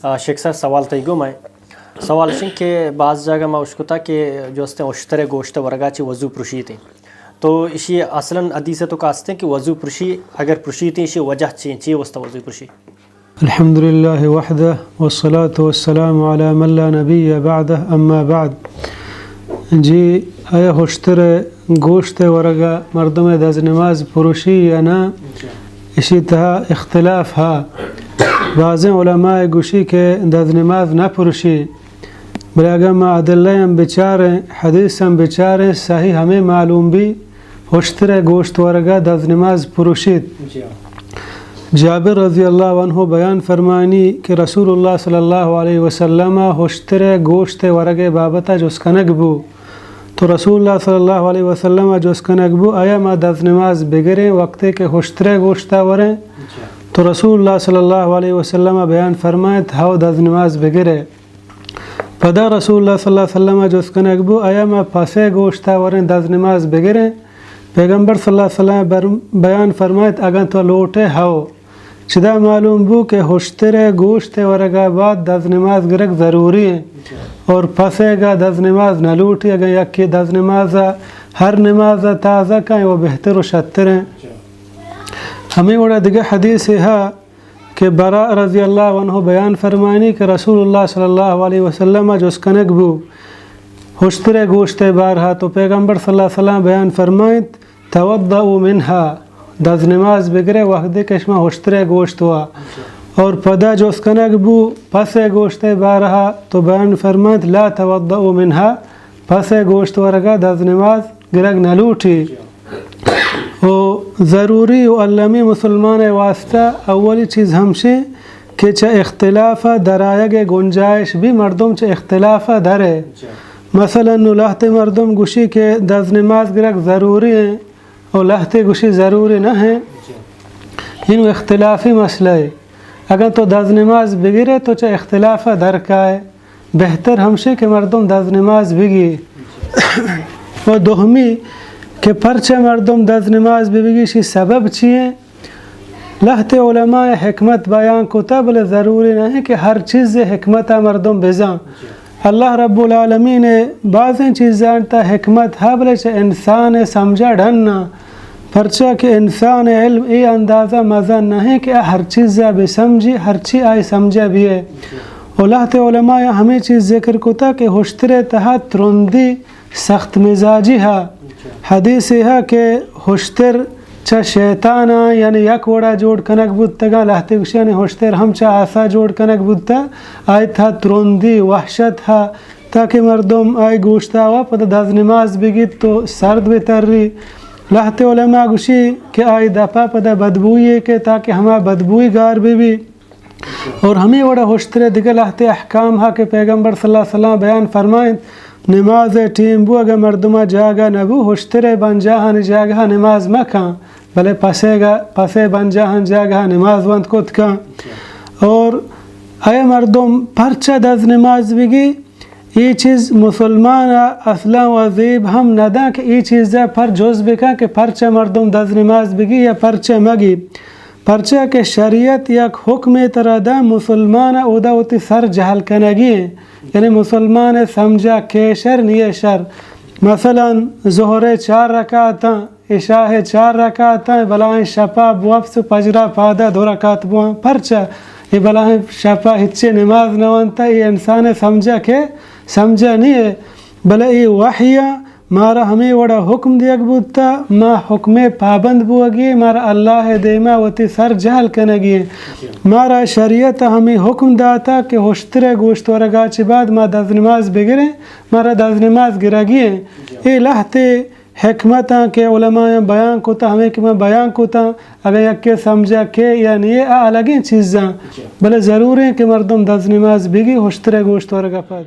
شیخ صاحب سوال تیگو میں سوال شن کہ بعض جگہ میں اشکتا کہ جو استے اشتر گوشت ورگا چی وضو پرشی تھی تو اسی اصلا حدیث تو کہتے ہیں کہ وضو پرشی اگر پرشی تھی اسی وجہ چی وسط وضو پرشی. الحمد لله وحده والصلاة والسلام على من لا نبي بعده اما بعد. جی آیا اشتر گوشت ورگا مردم دز نماز پرشی یا نا اسی تہا اختلاف ہا. بعض علماء گوشی کہ دز نماز نہ پرشی بلے اگر ما عدلہ ہم بچاریں حدیث ہم بچاریں صحیح ہمیں معلوم بھی اشتر گوشت ورگا دز نماز پرشید. جابر رضی اللہ عنہ بیان فرمانی کہ رسول اللہ صلی اللہ علیہ وسلم اشتر گوشت ورگے بابتا جس کنک بو تو رسول اللہ صلی اللہ علیہ وسلم جس کنک بو آیا ما دز نماز بگریں وقتے کہ اشتر گوشتا وریں تو رسول اللہ صلی اللہ علیہ وسلم بیان فرمائے تھاو دز نماز بگرے. پدا رسول اللہ صلی اللہ علیہ وسلم جس کنک بو آیا ما پسے گوشتا وریں دز نماز بگریں. پیغمبر صلی اللہ علیہ وسلم بیان فرمائے اگر تو لوٹے ہو چدا معلوم بو کہ اشتر گوشت ورگا بعد دز نماز گرک ضروری ہے اور پسے گا دز نماز نہ لوٹی اگر یکی دز نماز ہر نماز تازہ کہیں وہ بہتر و شتر ہیں. ہمیں وڑا دیگه حدیث ہے کہ براء رضی اللہ عنہ بیان فرمانی کہ رسول اللہ صلی اللہ علیہ وسلم جو اس کنک بو اشتر گوشت بارہا تو پیغمبر صلی اللہ علیہ وسلم بیان فرمائیت توضعوا منها دز نماز بگرے وقت کشمہ اشتر گوشت ہوا اور پدا جو اس کنک بو پس گوشت بارہا تو بیان فرمائیت لا توضعوا منها پس گوشت ورگا دز نماز گرگ نہ لوٹی. و ضروری و علمی مسلمان واسطہ اولی چیز ہمشے کہ چا اختلاف درائگ گنجائش بھی مردم چا اختلاف درے. مثلا لہت مردم گوشی کہ دز نماز گرگ ضروری ہیں اور لہت گوشی ضروری نہ ہیں ان اختلافی مسئلہ ہے. اگر تو دز نماز بگرے تو چا اختلاف در کا ہے بہتر ہمشے کہ مردم دز نماز بگی. و دوہمی کہ پرچہ مردم دز نماز بگی شی سبب چیئے لہت علماء حکمت بیان کو بلے ضروری نہیں کہ ہر چیز حکمت مردم بزاں. اللہ رب العالمین بعضیں چیز جانتا حکمت ہے بلے چھ انسان سمجھا ڈھننا پرچہ کہ انسان علم ای اندازہ مزہ نہیں کہ ہر چیز بھی سمجھی ہر چیز آئی سمجھا بھی ہے. لہت علماء ہمیں چیز ذکر کو تا کہ اشتر تحت ترندی سخت مزاجی ہے. حدیث ہے کہ اشتر چا شیطانا یعنی یک وڑا جوڑ کنک بودتا گا لہتے گوشی یعنی اشتر ہم چا آسا جوڑ کنک بودتا آئی تھا ترندی وحشت ہے تاکہ مردم آئی گوشتا ہوا پتہ دز نماز بگید تو سرد بتر رہی. لہت علماء گوشی کہ آئی دپا پتہ بدبوئی ہے کہ تاکہ ہما بدبوئی گار بھی اور ہمیں وڑا اشتر دیگر لہت احکام ہے کہ پیغمبر صلی اللہ علیہ وسلم بیان فرمائیں نماز ٹیم بو اگر مردمہ جاگا نبو اشتر بن جاہن جاگا نماز مکھاں بلے پسے بن جاہن جاگا نماز وند کت کھاں. اور اے مردم پرچہ دز نماز بگی یہ چیز مسلمان اصلا وزیب ہم ندا کہ یہ چیز پر جوز بکا کہ پرچہ مردم دز نماز بگی یا پرچہ مگی پرچہ کہ شریعت یک حکم ترادہ مسلمان اودا ہوتی سر جہل کنگی ہیں یعنی مسلمان سمجھا کہ شر نہیں شر. مثلا ظہر 4 رکعتاں عشاء 4 رکعتاں بلائیں شپا بوفس پجرا پادا 2 رکعت بوہاں پرچہ یہ بلائیں شپا ہچے نماز نوانتا یہ انسان سمجھا کہ سمجھا نہیں ہے بلے یہ وحیہ مارا ہمیں وڑا حکم دیا بودتا ما حکم پابند بوگی مارا اللہ دیما وتی سر جہل کنگی مارا شریعت ہمیں حکم داتا کہ اشتر گوشت ورگا چی بعد ما دز نماز بگریں مارا دز نماز گرگی ہیں. یہ لہت حکمتاں کہ علماء بیان کوتا ہمیں کہ میں بیان کوتا اگر یک کے سمجھا کہ یعنی یہ الگیں چیزاں بلے ضروری ہیں کہ مردم دز نماز بگی اشتر گوشت ورگا پاد.